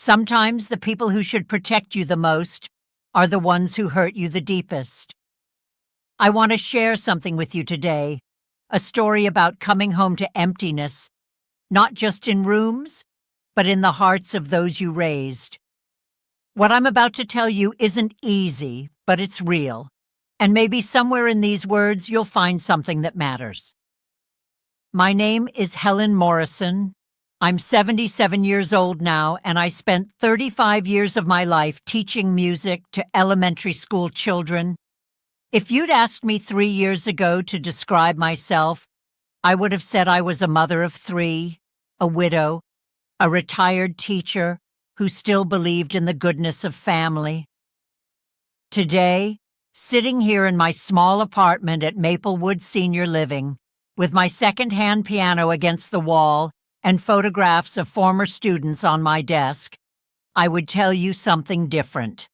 Sometimes the people who should protect you the most are the ones who hurt you the deepest. I want to share something with you today, a story about coming home to emptiness, not just in rooms, but in the hearts of those you raised. What I'm about to tell you isn't easy, but it's real, and maybe somewhere in these words you'll find something that matters. My name is Helen Morrison. I'm 77 years old now, and I spent 35 years of my life teaching music to elementary school children. If you'd asked me 3 years ago to describe myself, I would have said I was a mother of 3, a widow, a retired teacher who still believed in the goodness of family. Today, sitting here in my small apartment at Maplewood Senior Living, with my second-hand piano against the wall and photographs of former students on my desk, I would tell you something different.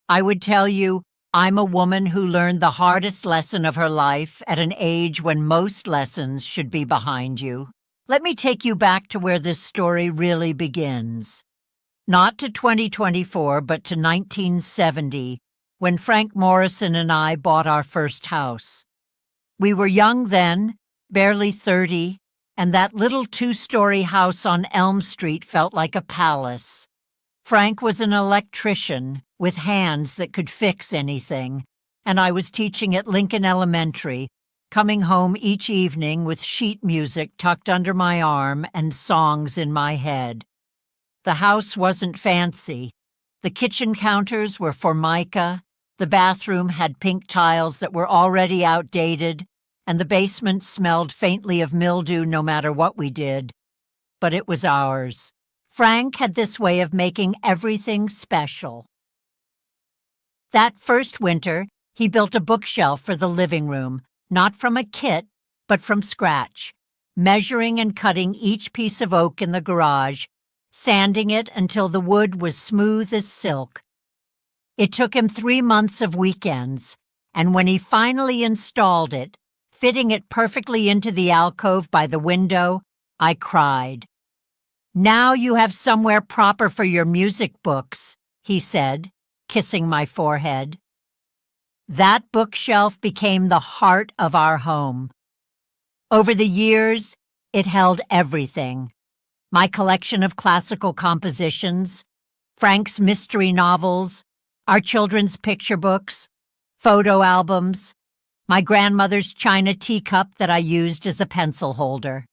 I would tell you I'm a woman who learned the hardest lesson of her life at an age when most lessons should be behind you. Let me take you back to where this story really begins. Not to 2024, but to 1970, when Frank Morrison and I bought our first house. We were young then, barely 30, and that little 2-story house on Elm Street felt like a palace. Frank was an electrician with hands that could fix anything, and I was teaching at Lincoln Elementary, coming home each evening with sheet music tucked under my arm and songs in my head. The house wasn't fancy. The kitchen counters were Formica, the bathroom had pink tiles that were already outdated, and the basement smelled faintly of mildew no matter what we did. But it was ours. Frank had this way of making everything special. That first winter, he built a bookshelf for the living room, not from a kit, but from scratch, measuring and cutting each piece of oak in the garage, sanding it until the wood was smooth as silk. It took him 3 months of weekends, and when he finally installed it, fitting it perfectly into the alcove by the window, I cried. "Now you have somewhere proper for your music books," he said, kissing my forehead. That bookshelf became the heart of our home. Over the years, it held everything. My collection of classical compositions, Frank's mystery novels, our children's picture books, photo albums, my grandmother's china teacup that I used as a pencil holder.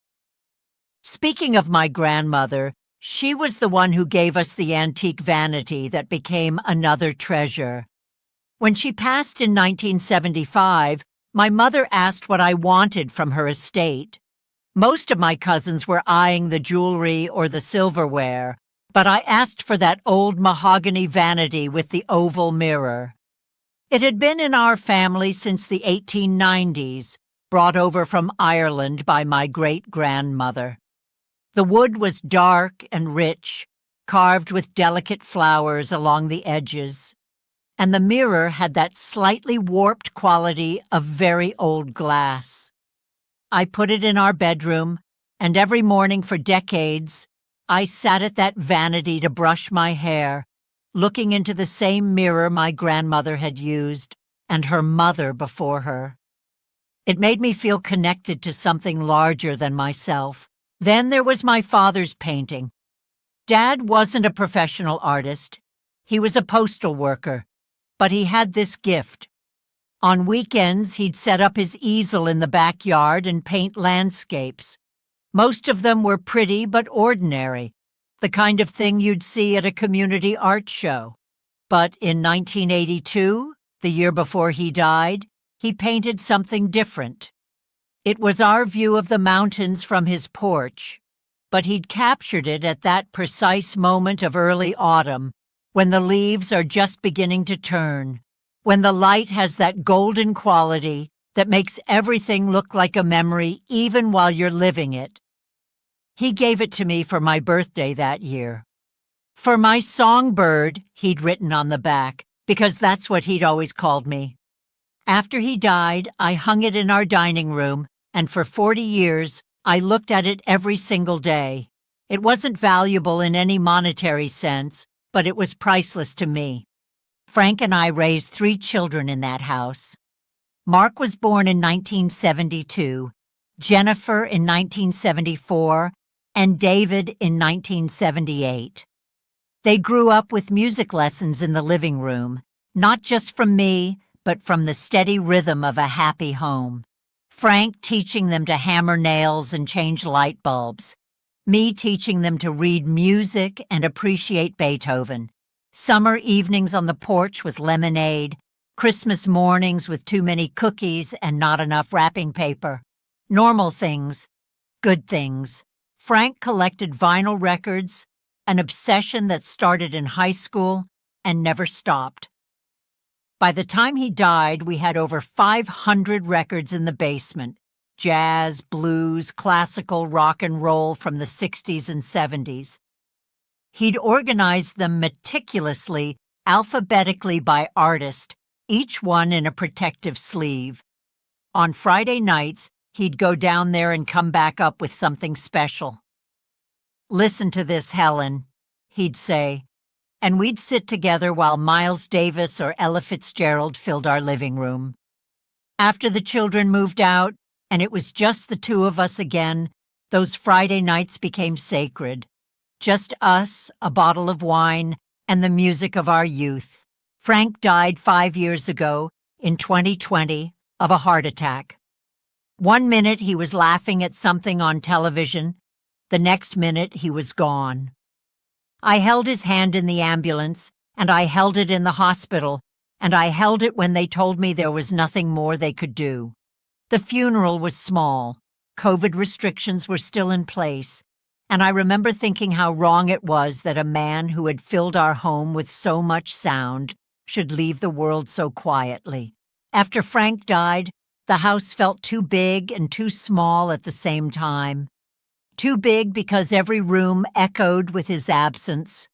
Speaking of my grandmother, she was the one who gave us the antique vanity that became another treasure. When she passed in 1975, my mother asked what I wanted from her estate. Most of my cousins were eyeing the jewelry or the silverware, but I asked for that old mahogany vanity with the oval mirror. It had been in our family since the 1890s, brought over from Ireland by my great-grandmother. The wood was dark and rich, carved with delicate flowers along the edges, and the mirror had that slightly warped quality of very old glass. I put it in our bedroom, and every morning for decades, I sat at that vanity to brush my hair, looking into the same mirror my grandmother had used, and her mother before her. It made me feel connected to something larger than myself. Then there was my father's painting. Dad wasn't a professional artist. He was a postal worker, but he had this gift. On weekends, he'd set up his easel in the backyard and paint landscapes. Most of them were pretty but ordinary, the kind of thing you'd see at a community art show. But in 1982, the year before he died, he painted something different. It was our view of the mountains from his porch, but he'd captured it at that precise moment of early autumn, when the leaves are just beginning to turn, when the light has that golden quality that makes everything look like a memory even while you're living it. He gave it to me for my birthday that year. For my songbird, he'd written on the back, because that's what he'd always called me. After he died, I hung it in our dining room, and for 40 years, I looked at it every single day. It wasn't valuable in any monetary sense, but it was priceless to me. Frank and I raised 3 children in that house. Mark was born in 1972, Jennifer in 1974, and David in 1978. They grew up with music lessons in the living room, not just from me, but from the steady rhythm of a happy home. Frank teaching them to hammer nails and change light bulbs. Me teaching them to read music and appreciate Beethoven. Summer evenings on the porch with lemonade. Christmas mornings with too many cookies and not enough wrapping paper. Normal things, good things. Frank collected vinyl records, an obsession that started in high school and never stopped. By the time he died, we had over 500 records in the basement. Jazz, blues, classical, rock and roll from the 60s and 70s. He'd organized them meticulously, alphabetically by artist, each one in a protective sleeve. On Friday nights, he'd go down there and come back up with something special. "Listen to this, Helen," he'd say, and we'd sit together while Miles Davis or Ella Fitzgerald filled our living room. After the children moved out, and it was just the 2 of us again, those Friday nights became sacred. Just us, a bottle of wine, and the music of our youth. Frank died 5 years ago, in 2020, of a heart attack. One minute he was laughing at something on television, the next minute he was gone. I held his hand in the ambulance, and I held it in the hospital, and I held it when they told me there was nothing more they could do. The funeral was small. COVID restrictions were still in place, and I remember thinking how wrong it was that a man who had filled our home with so much sound should leave the world so quietly. After Frank died, the house felt too big and too small at the same time. Too big because every room echoed with his absence.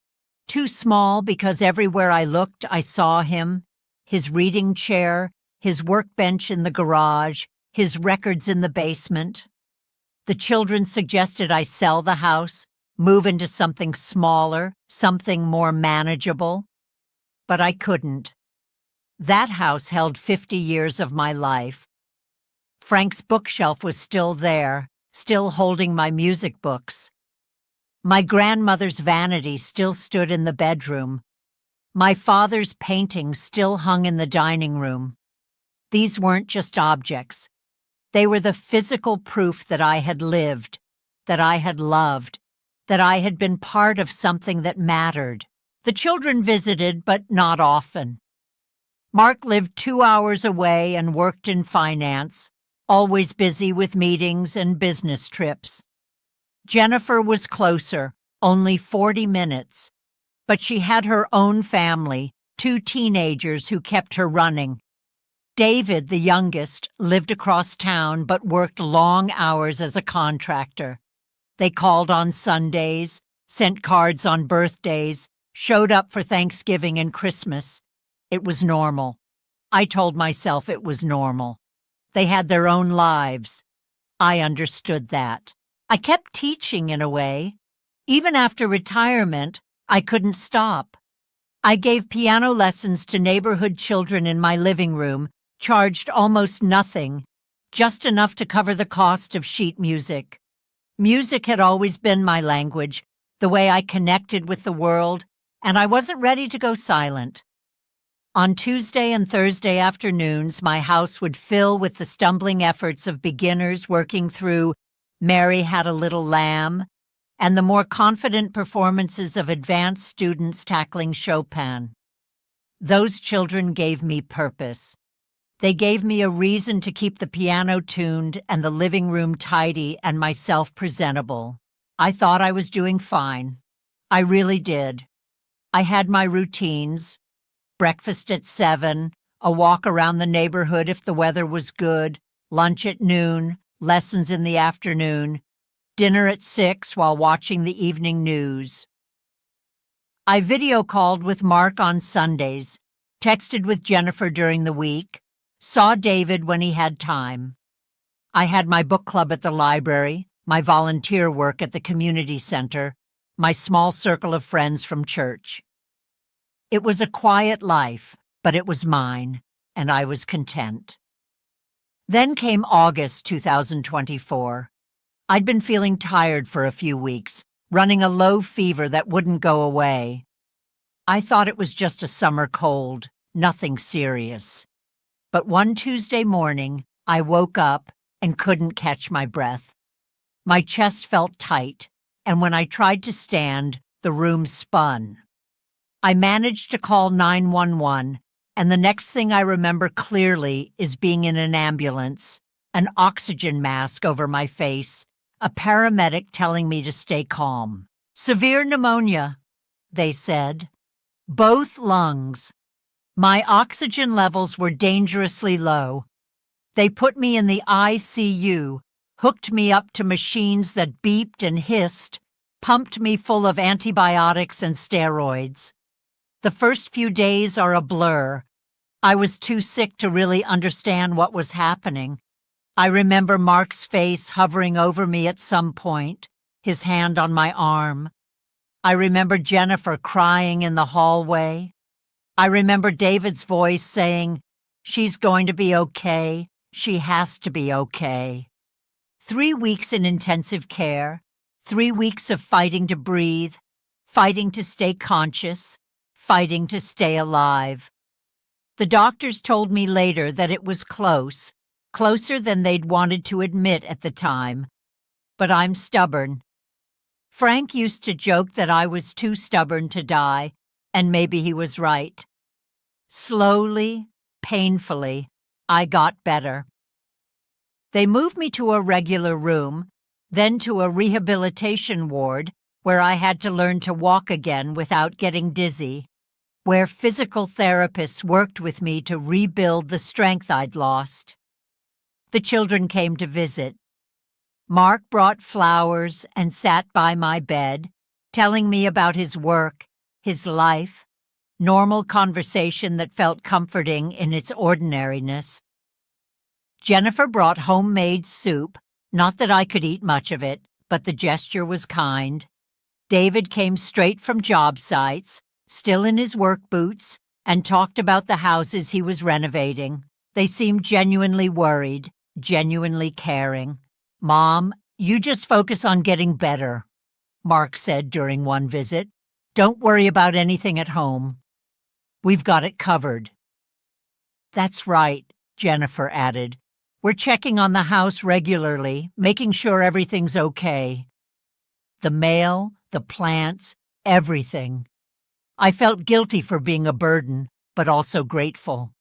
Too small because everywhere I looked I saw him, his reading chair, his workbench in the garage, his records in the basement. The children suggested I sell the house, move into something smaller, something more manageable. But I couldn't. That house held 50 years of my life. Frank's bookshelf was still there, still holding my music books. My grandmother's vanity still stood in the bedroom. My father's paintings still hung in the dining room. These weren't just objects. They were the physical proof that I had lived, that I had loved, that I had been part of something that mattered. The children visited, but not often. Mark lived 2 hours away and worked in finance, always busy with meetings and business trips. Jennifer was closer, only 40 minutes, but she had her own family, 2 teenagers who kept her running. David, the youngest, lived across town but worked long hours as a contractor. They called on Sundays, sent cards on birthdays, showed up for Thanksgiving and Christmas. It was normal. I told myself it was normal. They had their own lives. I understood that. I kept teaching in a way. Even after retirement, I couldn't stop. I gave piano lessons to neighborhood children in my living room, charged almost nothing, just enough to cover the cost of sheet music. Music had always been my language, the way I connected with the world, and I wasn't ready to go silent. On Tuesday and Thursday afternoons, my house would fill with the stumbling efforts of beginners working through Mary Had a Little Lamb and the more confident performances of advanced students tackling Chopin. Those children gave me purpose. They gave me a reason to keep the piano tuned and the living room tidy and myself presentable. I thought I was doing fine. I really did. I had my routines. Breakfast at 7, a walk around the neighborhood if the weather was good, lunch at noon, lessons in the afternoon, dinner at 6 while watching the evening news. I video called with Mark on Sundays, texted with Jennifer during the week, saw David when he had time. I had my book club at the library, my volunteer work at the community center, my small circle of friends from church. It was a quiet life, but it was mine, and I was content. Then came August 2024. I'd been feeling tired for a few weeks, running a low fever that wouldn't go away. I thought it was just a summer cold, nothing serious. But one Tuesday morning, I woke up and couldn't catch my breath. My chest felt tight, and when I tried to stand, the room spun. I managed to call 911, and the next thing I remember clearly is being in an ambulance, an oxygen mask over my face, a paramedic telling me to stay calm. "Severe pneumonia," they said. Both lungs. My oxygen levels were dangerously low. They put me in the ICU, hooked me up to machines that beeped and hissed, pumped me full of antibiotics and steroids. The first few days are a blur. I was too sick to really understand what was happening. I remember Mark's face hovering over me at some point, his hand on my arm. I remember Jennifer crying in the hallway. I remember David's voice saying, "She's going to be okay. She has to be okay." 3 weeks in intensive care, 3 weeks of fighting to breathe, fighting to stay conscious, fighting to stay alive. The doctors told me later that it was close, closer than they'd wanted to admit at the time. But I'm stubborn. Frank used to joke that I was too stubborn to die, and maybe he was right. Slowly, painfully, I got better. They moved me to a regular room, then to a rehabilitation ward where I had to learn to walk again without getting dizzy, where physical therapists worked with me to rebuild the strength I'd lost. The children came to visit. Mark brought flowers and sat by my bed, telling me about his work, his life, normal conversation that felt comforting in its ordinariness. Jennifer brought homemade soup, not that I could eat much of it, but the gesture was kind. David came straight from job sites, still in his work boots, and talked about the houses he was renovating. They seemed genuinely worried, genuinely caring. "Mom, you just focus on getting better," Mark said during one visit. "Don't worry about anything at home. We've got it covered." "That's right," Jennifer added. "We're checking on the house regularly, making sure everything's okay." The mail, the plants, everything. I felt guilty for being a burden, but also grateful.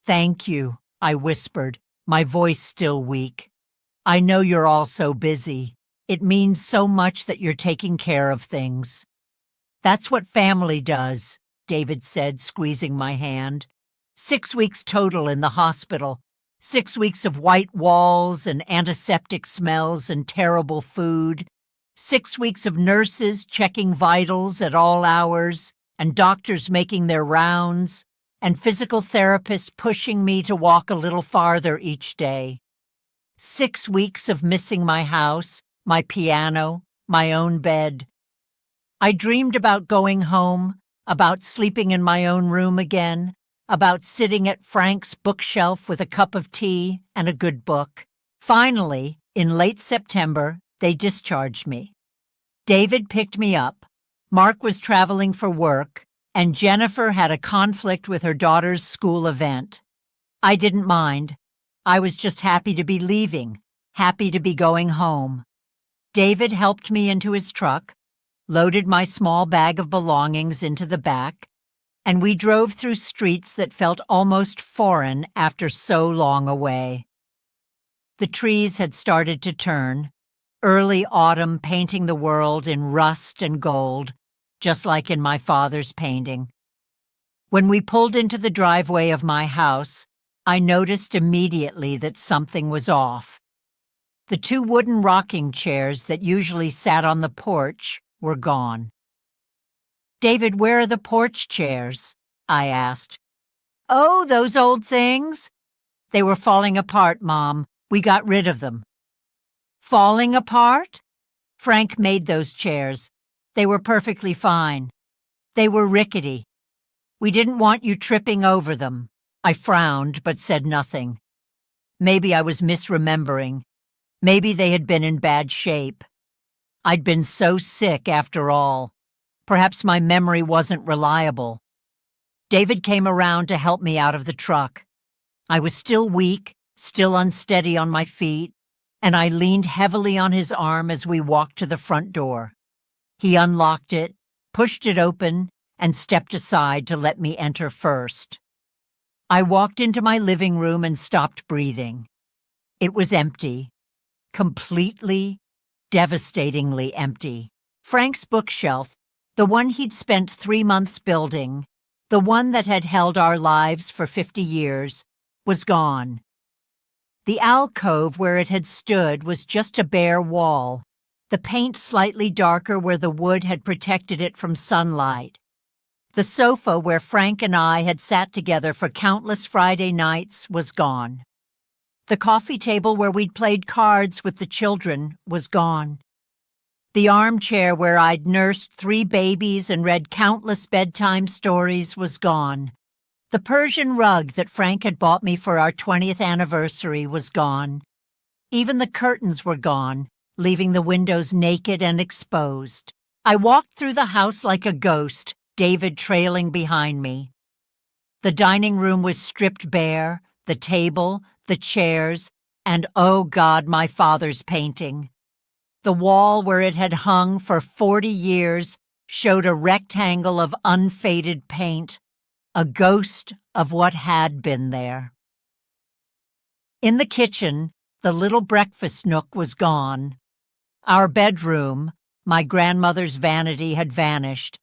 "Thank you," I whispered, my voice still weak. "I know you're all so busy. It means so much that you're taking care of things." "That's what family does," David said, squeezing my hand. 6 weeks total in the hospital. 6 weeks of white walls and antiseptic smells and terrible food. 6 weeks of nurses checking vitals at all hours and doctors making their rounds and physical therapists pushing me to walk a little farther each day. 6 weeks of missing my house, my piano, my own bed. I dreamed about going home, about sleeping in my own room again, about sitting at Frank's bookshelf with a cup of tea and a good book. Finally, in late September, they discharged me. David picked me up. Mark was traveling for work, and Jennifer had a conflict with her daughter's school event. I didn't mind. I was just happy to be leaving, happy to be going home. David helped me into his truck, loaded my small bag of belongings into the back, and we drove through streets that felt almost foreign after so long away. The trees had started to turn, early autumn painting the world in rust and gold, just like in my father's painting. When we pulled into the driveway of my house, I noticed immediately that something was off. The 2 wooden rocking chairs that usually sat on the porch were gone. "David, where are the porch chairs?" I asked. "Oh, those old things? They were falling apart, Mom. We got rid of them." Falling apart? Frank made those chairs. They were perfectly fine. They were rickety. We didn't want you tripping over them. I frowned, but said nothing. Maybe I was misremembering. Maybe they had been in bad shape. I'd been so sick after all. Perhaps my memory wasn't reliable. David came around to help me out of the truck. I was still weak, still unsteady on my feet, and I leaned heavily on his arm as we walked to the front door. He unlocked it, pushed it open, and stepped aside to let me enter first. I walked into my living room and stopped breathing. It was empty. Completely, devastatingly empty. Frank's bookshelf, the one he'd spent 3 months building, the one that had held our lives for 50 years, was gone. The alcove where it had stood was just a bare wall, the paint slightly darker where the wood had protected it from sunlight. The sofa where Frank and I had sat together for countless Friday nights was gone. The coffee table where we'd played cards with the children was gone. The armchair where I'd nursed 3 babies and read countless bedtime stories was gone. The Persian rug that Frank had bought me for our 20th anniversary was gone. Even the curtains were gone, leaving the windows naked and exposed. I walked through the house like a ghost, David trailing behind me. The dining room was stripped bare, the table, the chairs, and oh God, my father's painting. The wall where it had hung for 40 years showed a rectangle of unfaded paint, a ghost of what had been there. In the kitchen, the little breakfast nook was gone. Our bedroom, my grandmother's vanity, had vanished,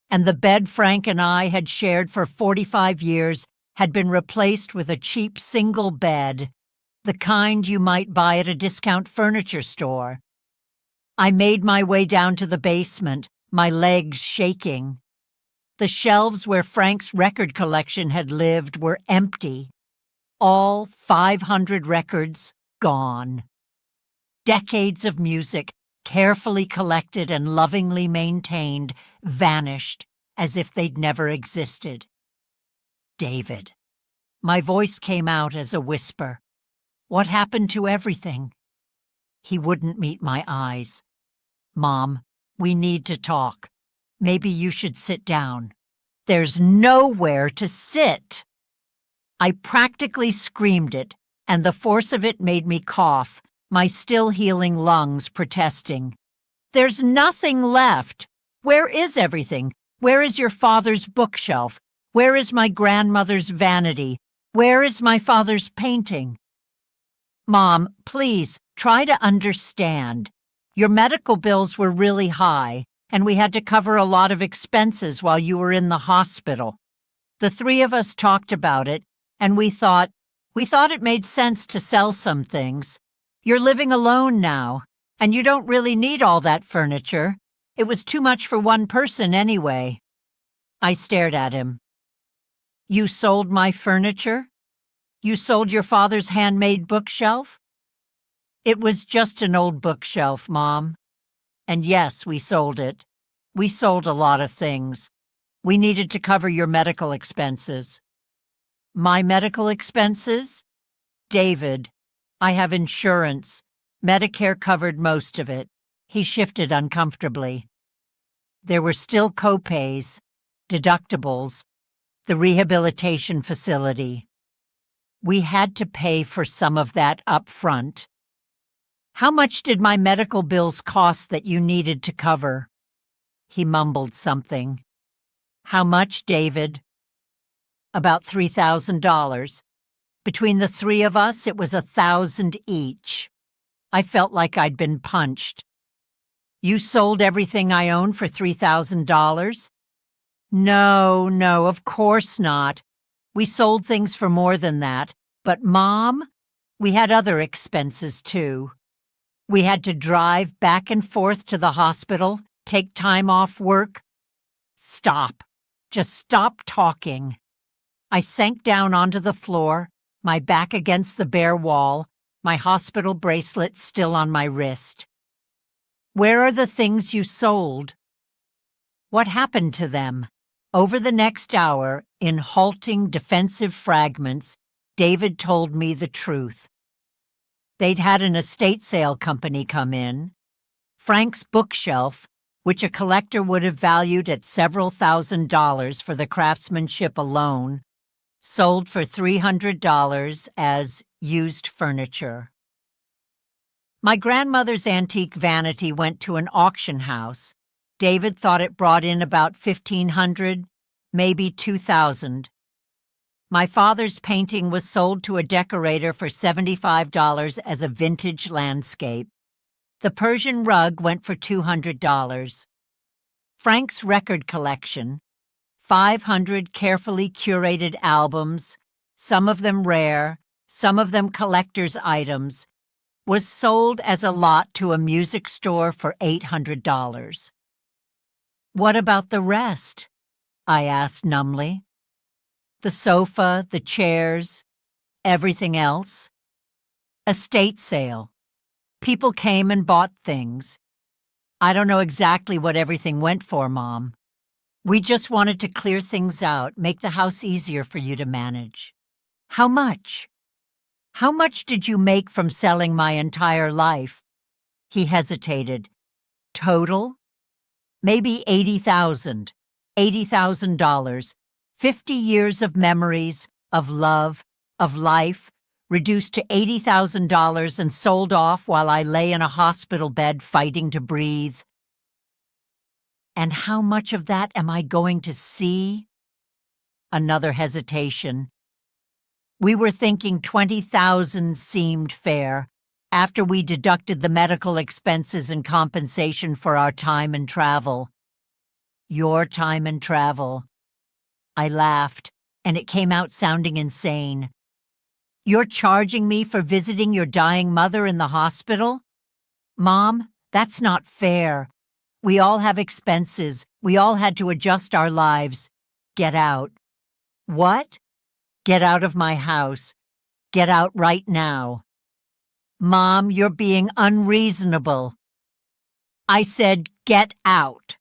and the bed Frank and I had shared for 45 years had been replaced with a cheap single bed, the kind you might buy at a discount furniture store. I made my way down to the basement, my legs shaking. The shelves where Frank's record collection had lived were empty. All 500 records gone. Decades of music, carefully collected and lovingly maintained, vanished as if they'd never existed. David. My voice came out as a whisper. What happened to everything? He wouldn't meet my eyes. Mom, we need to talk. Maybe you should sit down. There's nowhere to sit. I practically screamed it, and the force of it made me cough, my still healing lungs protesting. There's nothing left. Where is everything? Where is your father's bookshelf? Where is my grandmother's vanity? Where is my father's painting? Mom, please, try to understand. Your medical bills were really high, and we had to cover a lot of expenses while you were in the hospital. The 3 of us talked about it, and we thought it made sense to sell some things. You're living alone now, and you don't really need all that furniture. It was too much for one person anyway. I stared at him. You sold my furniture? You sold your father's handmade bookshelf? It was just an old bookshelf, Mom. And yes, we sold it. We sold a lot of things. We needed to cover your medical expenses. My medical expenses? David, I have insurance. Medicare covered most of it. He shifted uncomfortably. There were still co-pays, deductibles, the rehabilitation facility. We had to pay for some of that up front. How much did my medical bills cost that you needed to cover? He mumbled something. How much, David? About $3,000. Between the 3 of us, it was $1,000 each. I felt like I'd been punched. You sold everything I own for $3,000? No, of course not. We sold things for more than that. But, Mom, we had other expenses, too. We had to drive back and forth to the hospital, take time off work. Stop. Just stop talking. I sank down onto the floor, my back against the bare wall, my hospital bracelet still on my wrist. Where are the things you sold? What happened to them? Over the next hour, in halting defensive fragments, David told me the truth. They'd had an estate sale company come in. Frank's bookshelf, which a collector would have valued at several $1,000s for the craftsmanship alone, sold for $300 as used furniture. My grandmother's antique vanity went to an auction house. David thought it brought in about $1,500, maybe $2,000. My father's painting was sold to a decorator for $75 as a vintage landscape. The Persian rug went for $200. Frank's record collection, 500 carefully curated albums, some of them rare, some of them collector's items, was sold as a lot to a music store for $800. What about the rest? I asked numbly. The sofa, the chairs, everything else. Estate sale. People came and bought things. I don't know exactly what everything went for, Mom. We just wanted to clear things out, make the house easier for you to manage. How much? How much did you make from selling my entire life? He hesitated. Total? Maybe $80,000. $80,000. 50 years of memories, of love, of life, reduced to $80,000 and sold off while I lay in a hospital bed fighting to breathe. And how much of that am I going to see? Another hesitation. We were thinking $20,000 seemed fair after we deducted the medical expenses and compensation for our time and travel. Your time and travel. I laughed, and it came out sounding insane. You're charging me for visiting your dying mother in the hospital? Mom, that's not fair. We all have expenses. We all had to adjust our lives. Get out. What? Get out of my house. Get out right now. Mom, you're being unreasonable. I said, get out.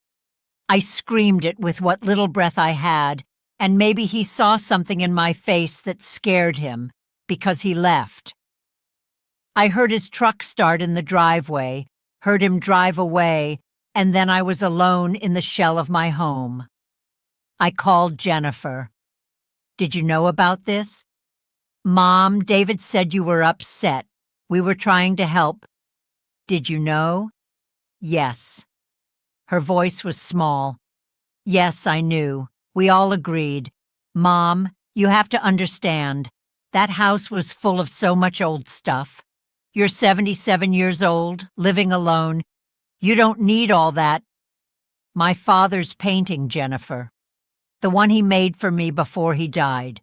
I screamed it with what little breath I had, and maybe he saw something in my face that scared him, because he left. I heard his truck start in the driveway, heard him drive away, and then I was alone in the shell of my home. I called Jennifer. Did you know about this? Mom, David said you were upset. We were trying to help. Did you know? Yes. Her voice was small. Yes, I knew. We all agreed. Mom, you have to understand. That house was full of so much old stuff. You're 77 years old, living alone. You don't need all that. My father's painting, Jennifer. The one he made for me before he died.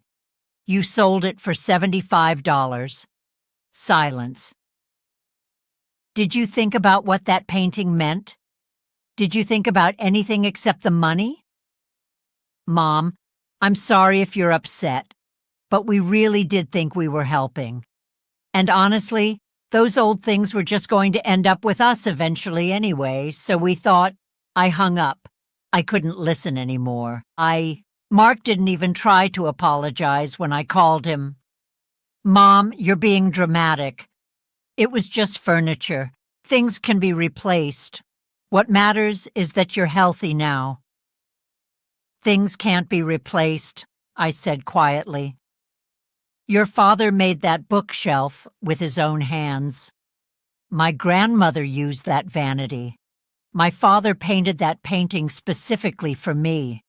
You sold it for $75. Silence. Did you think about what that painting meant? Did you think about anything except the money? Mom, I'm sorry if you're upset, but we really did think we were helping. And honestly, those old things were just going to end up with us eventually anyway, so we thought. I hung up. I couldn't listen anymore. Mark didn't even try to apologize when I called him. Mom, you're being dramatic. It was just furniture. Things can be replaced. What matters is that you're healthy now. Things can't be replaced, I said quietly. Your father made that bookshelf with his own hands. My grandmother used that vanity. My father painted that painting specifically for me.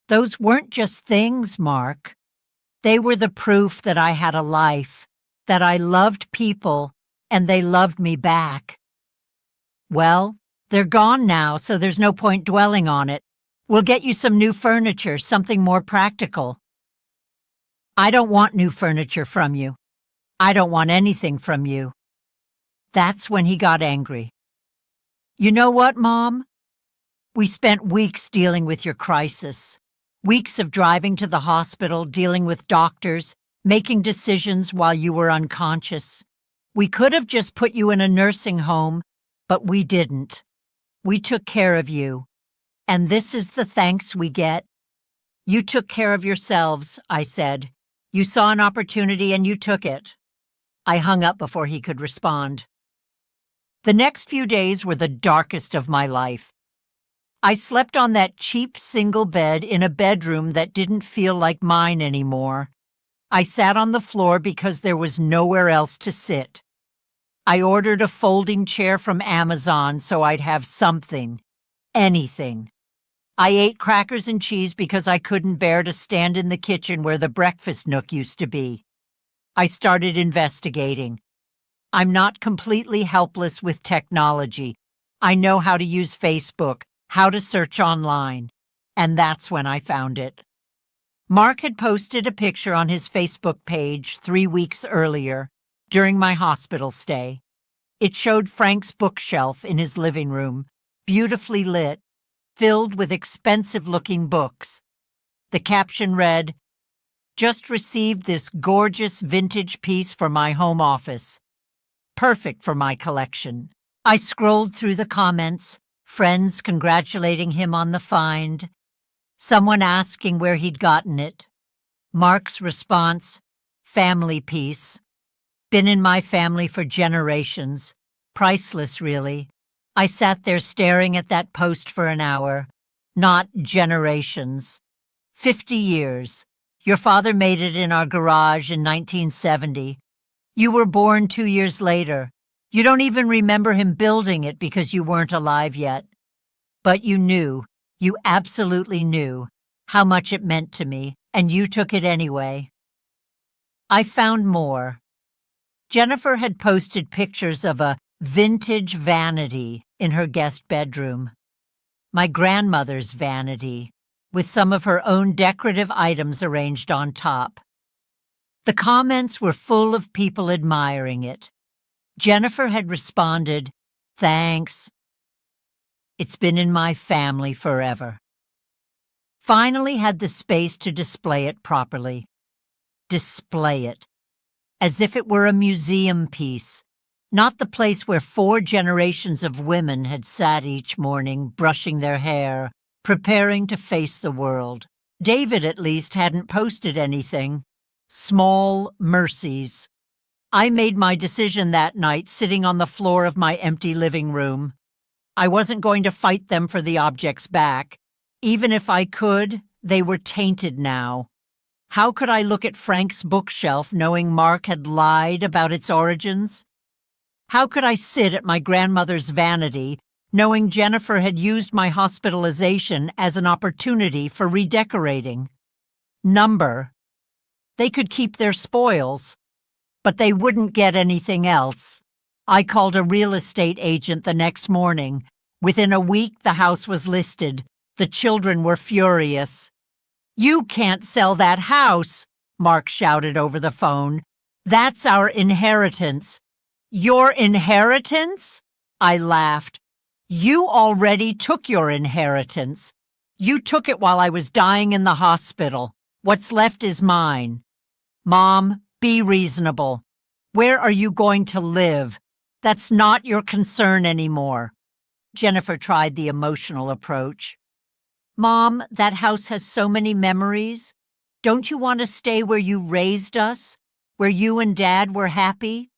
Those weren't just things, Mark. They were the proof that I had a life, that I loved people, and they loved me back. Well, they're gone now, so there's no point dwelling on it. We'll get you some new furniture, something more practical. I don't want new furniture from you. I don't want anything from you. That's when he got angry. You know what, Mom? We spent weeks dealing with your crisis. Weeks of driving to the hospital, dealing with doctors, making decisions while you were unconscious. We could have just put you in a nursing home, but we didn't. We took care of you. And this is the thanks we get. You took care of yourselves, I said. You saw an opportunity and you took it. I hung up before he could respond. The next few days were the darkest of my life. I slept on that cheap single bed in a bedroom that didn't feel like mine anymore. I sat on the floor because there was nowhere else to sit. I ordered a folding chair from Amazon so I'd have something, anything. I ate crackers and cheese because I couldn't bear to stand in the kitchen where the breakfast nook used to be. I started investigating. I'm not completely helpless with technology. I know how to use Facebook, how to search online, and that's when I found it. Mark had posted a picture on his Facebook page 3 weeks earlier, during my hospital stay. It showed Frank's bookshelf in his living room, beautifully lit, filled with expensive-looking books. The caption read, "Just received this gorgeous vintage piece for my home office. Perfect for my collection." I scrolled through the comments, friends congratulating him on the find, someone asking where he'd gotten it. Mark's response, "Family piece. Been in my family for generations. Priceless, really." I sat there staring at that post for an hour. Not generations. 50 years. Your father made it in our garage in 1970. You were born 2 years later. You don't even remember him building it because you weren't alive yet. But you absolutely knew how much it meant to me, and you took it anyway. I found more. Jennifer had posted pictures of a vintage vanity in her guest bedroom. My grandmother's vanity, with some of her own decorative items arranged on top. The comments were full of people admiring it. Jennifer had responded, "Thanks. It's been in my family forever." Finally had the space to display it properly. Display it. As if it were a museum piece, not the place where 4 generations of women had sat each morning, brushing their hair, preparing to face the world. David, at least, hadn't posted anything. Small mercies. I made my decision that night sitting on the floor of my empty living room. I wasn't going to fight them for the objects back. Even if I could, they were tainted now. How could I look at Frank's bookshelf knowing Mark had lied about its origins? How could I sit at my grandmother's vanity knowing Jennifer had used my hospitalization as an opportunity for redecorating? Number. They could keep their spoils, but they wouldn't get anything else. I called a real estate agent the next morning. Within a week, the house was listed. The children were furious. "You can't sell that house," Mark shouted over the phone. "That's our inheritance." "Your inheritance?" I laughed. "You already took your inheritance. You took it while I was dying in the hospital. What's left is mine." "Mom, be reasonable. Where are you going to live? That's not your concern anymore." Jennifer tried the emotional approach. "Mom, that house has so many memories. Don't you want to stay where you raised us, where you and Dad were happy?"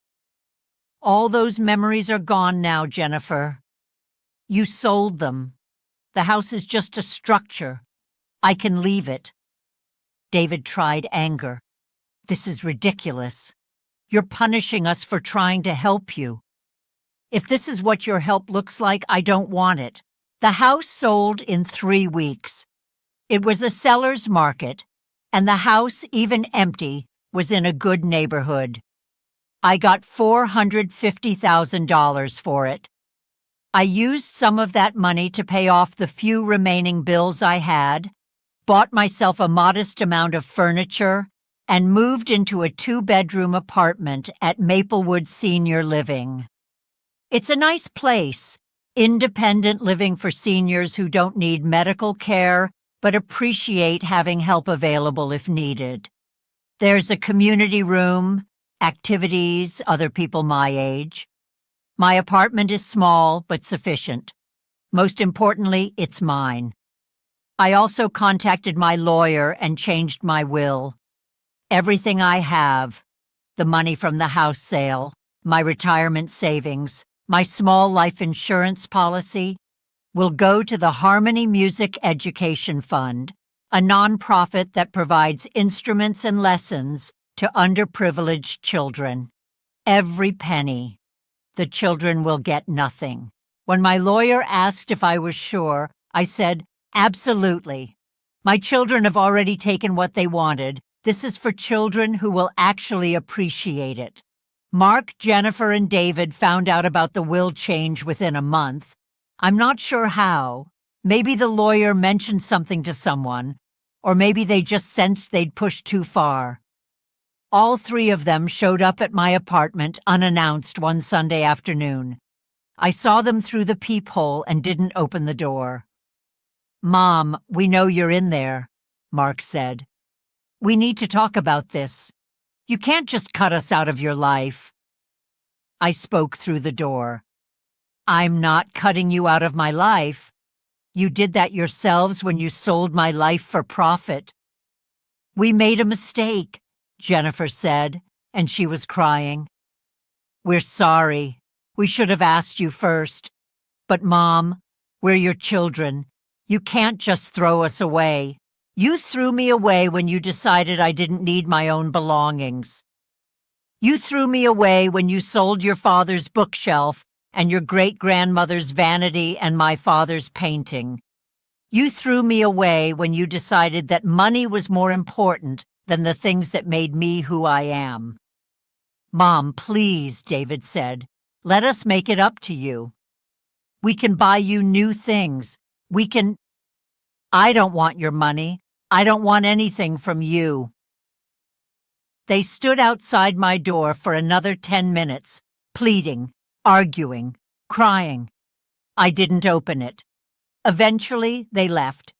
"All those memories are gone now, Jennifer. You sold them. The house is just a structure. I can leave it." David tried anger. "This is ridiculous. You're punishing us for trying to help you. If this is what your help looks like, I don't want it." The house sold in 3 weeks. It was a seller's market, and the house, even empty, was in a good neighborhood. I got $450,000 for it. I used some of that money to pay off the few remaining bills I had, bought myself a modest amount of furniture, and moved into a 2-bedroom apartment at Maplewood Senior Living. It's a nice place. Independent living for seniors who don't need medical care but appreciate having help available if needed. There's a community room, activities, other people my age. My apartment is small but sufficient. Most importantly, it's mine. I also contacted my lawyer and changed my will. Everything I have, the money from the house sale, my retirement savings, my small life insurance policy, will go to the Harmony Music Education Fund, a nonprofit that provides instruments and lessons to underprivileged children. Every penny. The children will get nothing. When my lawyer asked if I was sure, I said, absolutely. My children have already taken what they wanted. This is for children who will actually appreciate it. Mark, Jennifer, and David found out about the will change within a month. I'm not sure how. Maybe the lawyer mentioned something to someone, or maybe they just sensed they'd pushed too far. All three of them showed up at my apartment unannounced one Sunday afternoon. I saw them through the peephole and didn't open the door. "Mom, we know you're in there," Mark said. "We need to talk about this. You can't just cut us out of your life." I spoke through the door. "I'm not cutting you out of my life. You did that yourselves when you sold my life for profit." "We made a mistake," Jennifer said, and she was crying. "We're sorry. We should have asked you first. But Mom, we're your children. You can't just throw us away. You threw me away when you decided I didn't need my own belongings. You threw me away when you sold your father's bookshelf and your great-grandmother's vanity and my father's painting. You threw me away when you decided that money was more important than the things that made me who I am." "Mom, please," David said, "let us make it up to you. We can buy you new things. I don't want your money. I don't want anything from you." They stood outside my door for another 10 minutes, pleading, arguing, crying. I didn't open it. Eventually, they left.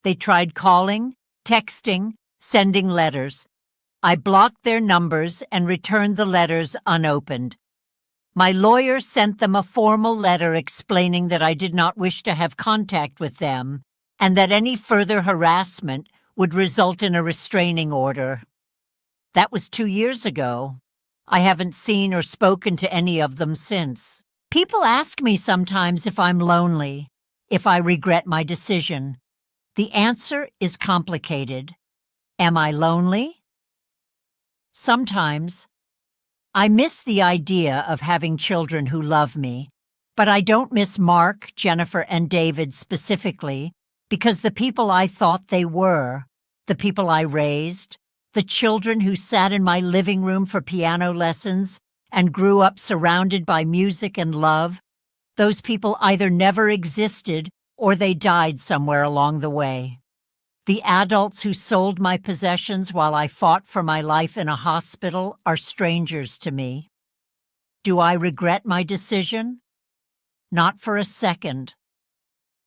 They tried calling, texting, sending letters. I blocked their numbers and returned the letters unopened. My lawyer sent them a formal letter explaining that I did not wish to have contact with them and that any further harassment would result in a restraining order. That was 2 years ago. I haven't seen or spoken to any of them since. People ask me sometimes if I'm lonely, if I regret my decision. The answer is complicated. Am I lonely? Sometimes. I miss the idea of having children who love me, but I don't miss Mark, Jennifer, and David specifically because the people I thought they were, the people I raised, the children who sat in my living room for piano lessons and grew up surrounded by music and love, those people either never existed or they died somewhere along the way. The adults who sold my possessions while I fought for my life in a hospital are strangers to me. Do I regret my decision? Not for a second.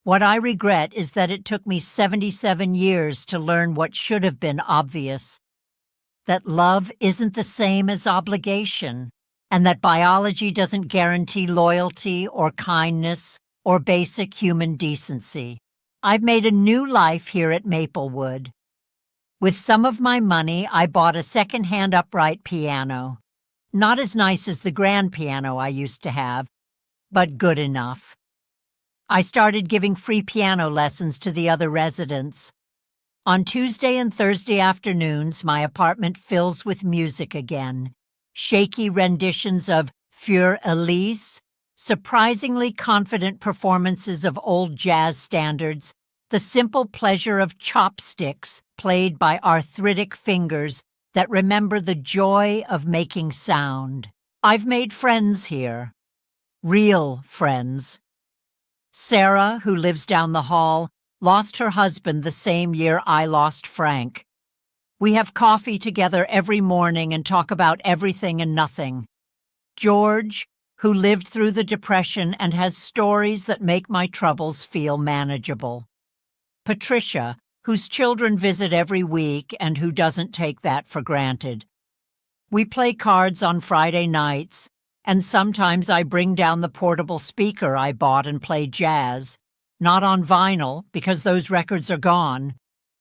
What I regret is that it took me 77 years to learn what should have been obvious. That love isn't the same as obligation, and that biology doesn't guarantee loyalty or kindness or basic human decency. I've made a new life here at Maplewood. With some of my money, I bought a second-hand upright piano. Not as nice as the grand piano I used to have, but good enough. I started giving free piano lessons to the other residents. On Tuesday and Thursday afternoons, my apartment fills with music again. Shaky renditions of Für Elise, surprisingly confident performances of old jazz standards, the simple pleasure of chopsticks played by arthritic fingers that remember the joy of making sound. I've made friends here. Real friends. Sarah, who lives down the hall, lost her husband the same year I lost Frank. We have coffee together every morning and talk about everything and nothing. George, who lived through the Depression and has stories that make my troubles feel manageable. Patricia, whose children visit every week and who doesn't take that for granted. We play cards on Friday nights, and sometimes I bring down the portable speaker I bought and play jazz, not on vinyl because those records are gone,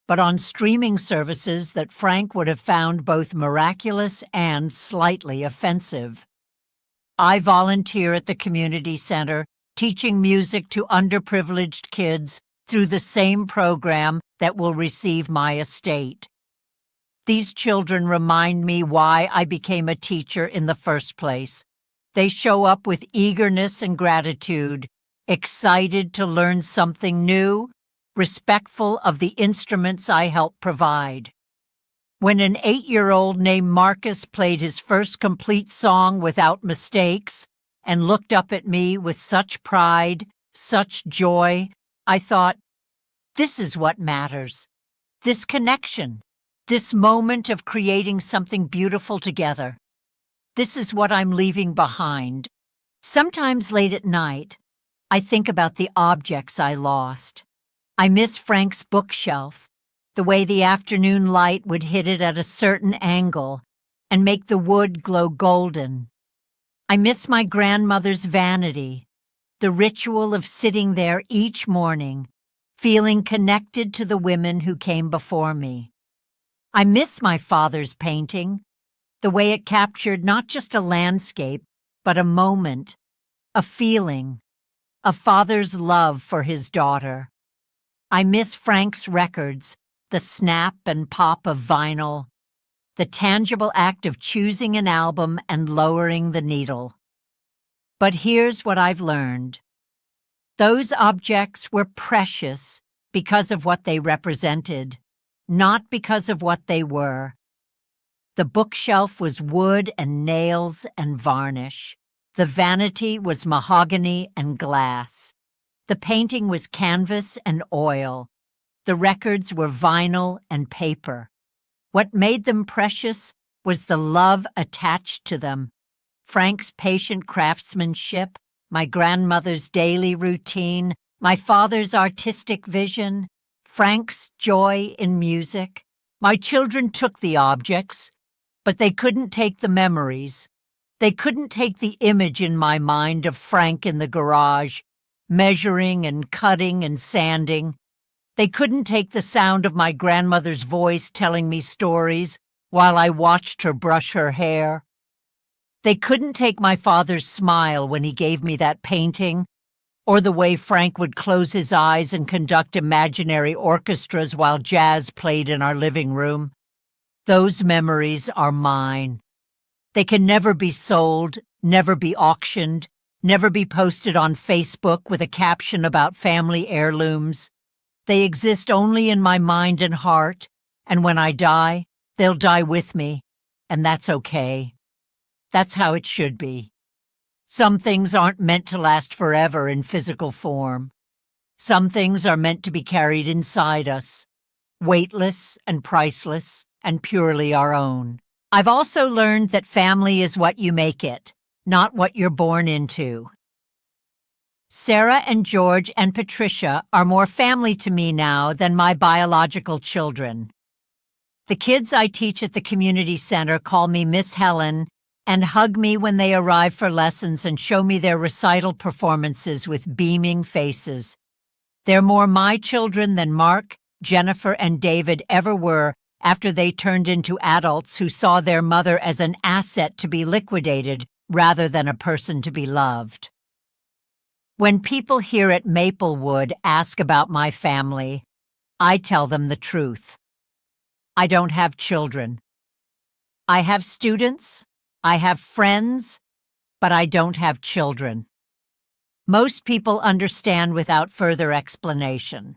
but on streaming services that Frank would have found both miraculous and slightly offensive. I volunteer at the community center, teaching music to underprivileged kids through the same program that will receive my estate. These children remind me why I became a teacher in the first place. They show up with eagerness and gratitude, excited to learn something new, respectful of the instruments I help provide. When an 8-year-old named Marcus played his first complete song without mistakes and looked up at me with such pride, such joy, I thought, this is what matters. This connection, this moment of creating something beautiful together. This is what I'm leaving behind. Sometimes late at night, I think about the objects I lost. I miss Frank's bookshelf, the way the afternoon light would hit it at a certain angle and make the wood glow golden. I miss my grandmother's vanity, the ritual of sitting there each morning, feeling connected to the women who came before me. I miss my father's painting, the way it captured not just a landscape, but a moment, a feeling, a father's love for his daughter. I miss Frank's records, the snap and pop of vinyl, the tangible act of choosing an album and lowering the needle. But here's what I've learned. Those objects were precious because of what they represented, not because of what they were. The bookshelf was wood and nails and varnish. The vanity was mahogany and glass. The painting was canvas and oil. The records were vinyl and paper. What made them precious was the love attached to them. Frank's patient craftsmanship, my grandmother's daily routine, my father's artistic vision, Frank's joy in music. My children took the objects, but they couldn't take the memories. They couldn't take the image in my mind of Frank in the garage, measuring and cutting and sanding. They couldn't take the sound of my grandmother's voice telling me stories while I watched her brush her hair. They couldn't take my father's smile when he gave me that painting, or the way Frank would close his eyes and conduct imaginary orchestras while jazz played in our living room. Those memories are mine. They can never be sold, never be auctioned, never be posted on Facebook with a caption about family heirlooms. They exist only in my mind and heart, and when I die, they'll die with me, and that's okay. That's how it should be. Some things aren't meant to last forever in physical form. Some things are meant to be carried inside us, weightless and priceless and purely our own. I've also learned that family is what you make it, not what you're born into. Sarah and George and Patricia are more family to me now than my biological children. The kids I teach at the community center call me Miss Helen and hug me when they arrive for lessons and show me their recital performances with beaming faces. They're more my children than Mark, Jennifer, and David ever were after they turned into adults who saw their mother as an asset to be liquidated rather than a person to be loved. When people here at Maplewood ask about my family, I tell them the truth. I don't have children. I have students, I have friends, but I don't have children. Most people understand without further explanation.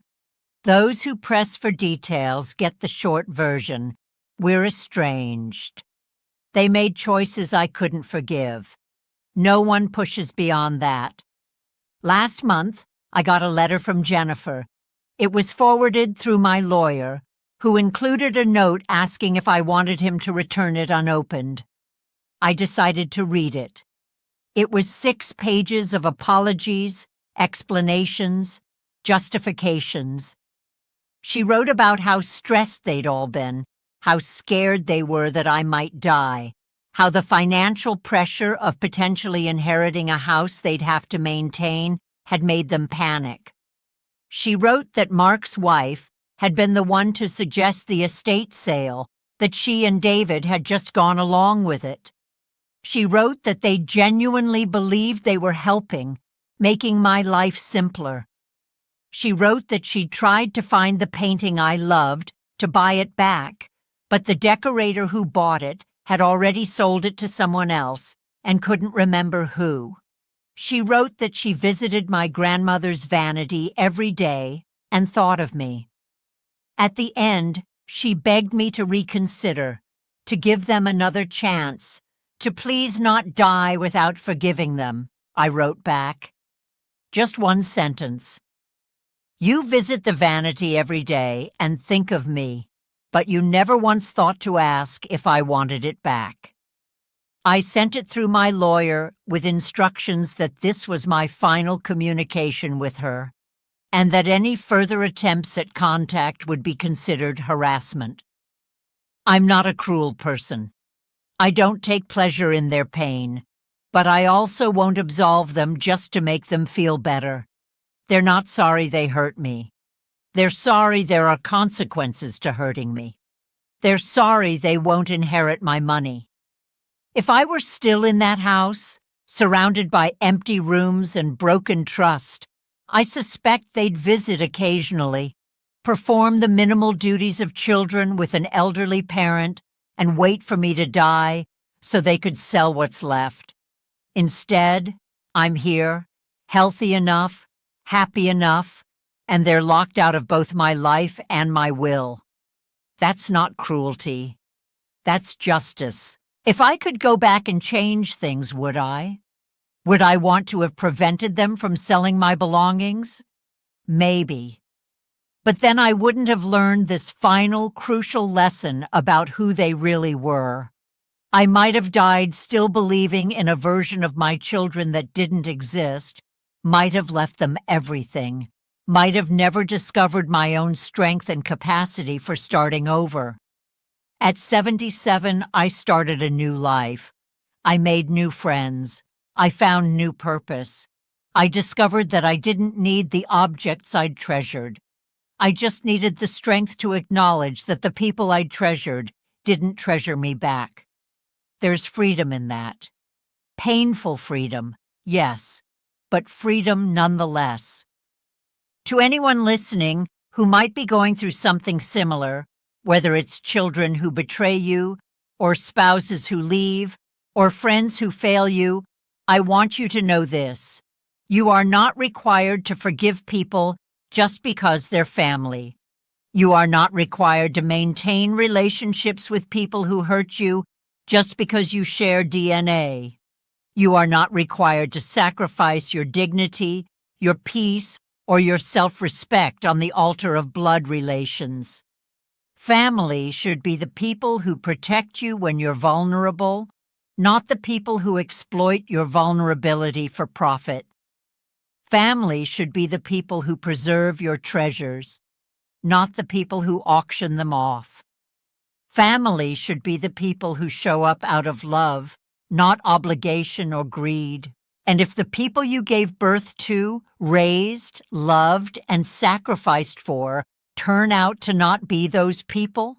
Those who press for details get the short version. We're estranged. They made choices I couldn't forgive. No one pushes beyond that. Last month, I got a letter from Jennifer. It was forwarded through my lawyer, who included a note asking if I wanted him to return it unopened. I decided to read it. It was 6 pages of apologies, explanations, justifications. She wrote about how stressed they'd all been, how scared they were that I might die, how the financial pressure of potentially inheriting a house they'd have to maintain had made them panic. She wrote that Mark's wife had been the one to suggest the estate sale, that she and David had just gone along with it. She wrote that they genuinely believed they were helping, making my life simpler. She wrote that she'd tried to find the painting I loved to buy it back, but the decorator who bought it had already sold it to someone else and couldn't remember who. She wrote that she visited my grandmother's vanity every day and thought of me. At the end, she begged me to reconsider, to give them another chance, to please not die without forgiving them, I wrote back. Just one sentence. You visit the vanity every day and think of me, but you never once thought to ask if I wanted it back. I sent it through my lawyer with instructions that this was my final communication with her, and that any further attempts at contact would be considered harassment. I'm not a cruel person. I don't take pleasure in their pain, but I also won't absolve them just to make them feel better. They're not sorry they hurt me. They're sorry there are consequences to hurting me. They're sorry they won't inherit my money. If I were still in that house, surrounded by empty rooms and broken trust, I suspect they'd visit occasionally, perform the minimal duties of children with an elderly parent, and wait for me to die so they could sell what's left. Instead, I'm here, healthy enough, happy enough, and they're locked out of both my life and my will. That's not cruelty. That's justice. If I could go back and change things, would I? Would I want to have prevented them from selling my belongings? Maybe. But then I wouldn't have learned this final, crucial lesson about who they really were. I might have died still believing in a version of my children that didn't exist, might have left them everything, might have never discovered my own strength and capacity for starting over. At 77, I started a new life. I made new friends. I found new purpose. I discovered that I didn't need the objects I'd treasured. I just needed the strength to acknowledge that the people I'd treasured didn't treasure me back. There's freedom in that. Painful freedom, yes, but freedom nonetheless. To anyone listening who might be going through something similar, whether it's children who betray you, or spouses who leave, or friends who fail you, I want you to know this. You are not required to forgive people just because they're family. You are not required to maintain relationships with people who hurt you just because you share DNA. You are not required to sacrifice your dignity, your peace, or your self-respect on the altar of blood relations. Family should be the people who protect you when you're vulnerable, not the people who exploit your vulnerability for profit. Family should be the people who preserve your treasures, not the people who auction them off. Family should be the people who show up out of love, not obligation or greed. And if the people you gave birth to, raised, loved, and sacrificed for turn out to not be those people,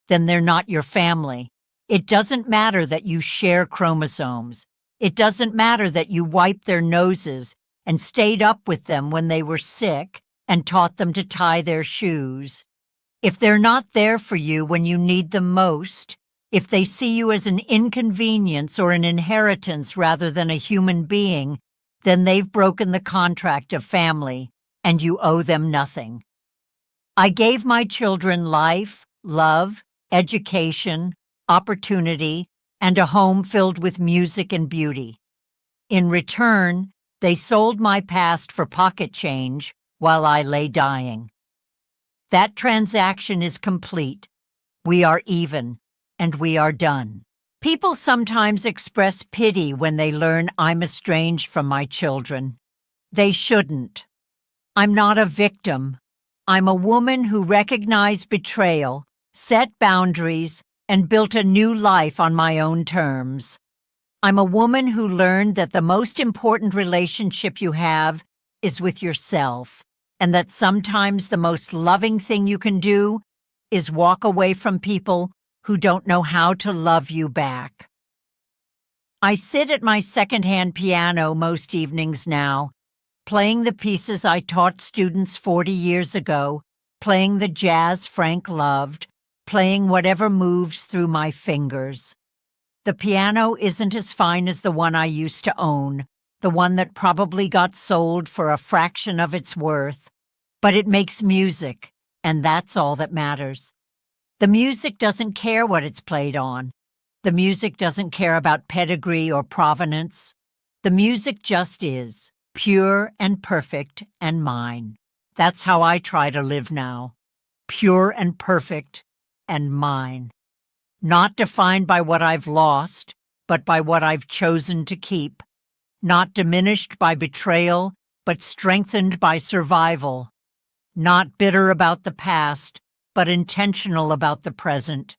then they're not your family. It doesn't matter that you share chromosomes. It doesn't matter that you wiped their noses and stayed up with them when they were sick and taught them to tie their shoes. If they're not there for you when you need them most, if they see you as an inconvenience or an inheritance rather than a human being, then they've broken the contract of family, and you owe them nothing. I gave my children life, love, education, opportunity, and a home filled with music and beauty. In return, they sold my past for pocket change while I lay dying. That transaction is complete. We are even, and we are done. People sometimes express pity when they learn I'm estranged from my children. They shouldn't. I'm not a victim. I'm a woman who recognized betrayal, set boundaries, and built a new life on my own terms. I'm a woman who learned that the most important relationship you have is with yourself, and that sometimes the most loving thing you can do is walk away from people who don't know how to love you back. I sit at my secondhand piano most evenings now, playing the pieces I taught students 40 years ago, playing the jazz Frank loved, playing whatever moves through my fingers. The piano isn't as fine as the one I used to own, the one that probably got sold for a fraction of its worth, but it makes music, and that's all that matters. The music doesn't care what it's played on. The music doesn't care about pedigree or provenance. The music just is, pure and perfect and mine. That's how I try to live now. Pure and perfect and mine. Not defined by what I've lost, but by what I've chosen to keep. Not diminished by betrayal, but strengthened by survival. Not bitter about the past, but intentional about the present.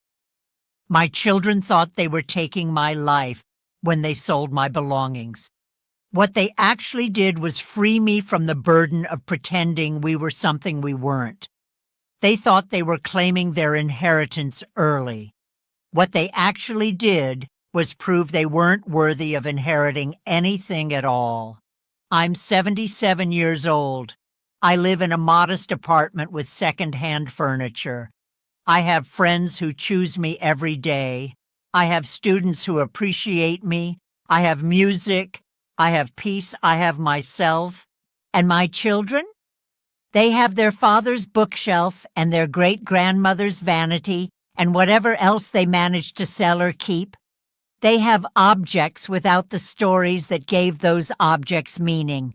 My children thought they were taking my life when they sold my belongings. What they actually did was free me from the burden of pretending we were something we weren't. They thought they were claiming their inheritance early. What they actually did was prove they weren't worthy of inheriting anything at all. I'm 77 years old. I live in a modest apartment with second-hand furniture. I have friends who choose me every day. I have students who appreciate me. I have music. I have peace. I have myself. And my children? They have their father's bookshelf and their great-grandmother's vanity and whatever else they managed to sell or keep. They have objects without the stories that gave those objects meaning.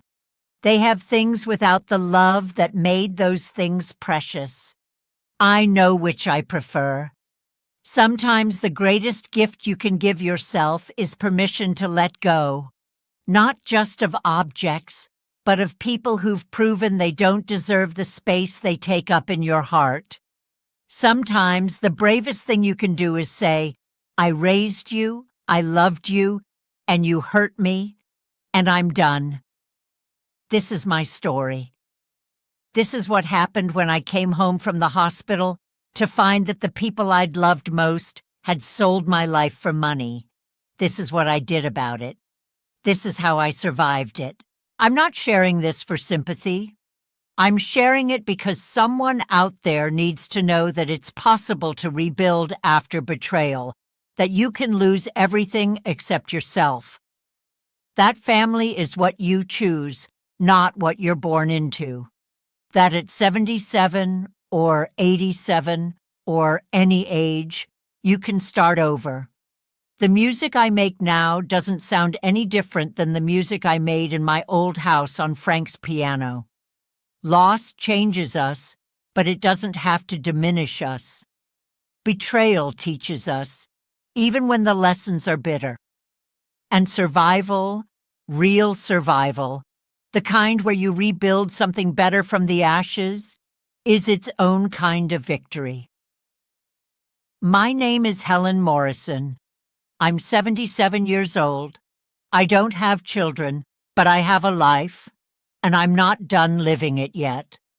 They have things without the love that made those things precious. I know which I prefer. Sometimes the greatest gift you can give yourself is permission to let go, not just of objects, but of people who've proven they don't deserve the space they take up in your heart. Sometimes the bravest thing you can do is say, I raised you, I loved you, and you hurt me, and I'm done. This is my story. This is what happened when I came home from the hospital to find that the people I'd loved most had sold my life for money. This is what I did about it. This is how I survived it. I'm not sharing this for sympathy. I'm sharing it because someone out there needs to know that it's possible to rebuild after betrayal, that you can lose everything except yourself. That family is what you choose, not what you're born into. That at 77 or 87 or any age, you can start over. The music I make now doesn't sound any different than the music I made in my old house on Frank's piano. Loss changes us, but it doesn't have to diminish us. Betrayal teaches us, even when the lessons are bitter. And survival, real survival, the kind where you rebuild something better from the ashes, is its own kind of victory. My name is Helen Morrison. I'm 77 years old. I don't have children, but I have a life, and I'm not done living it yet.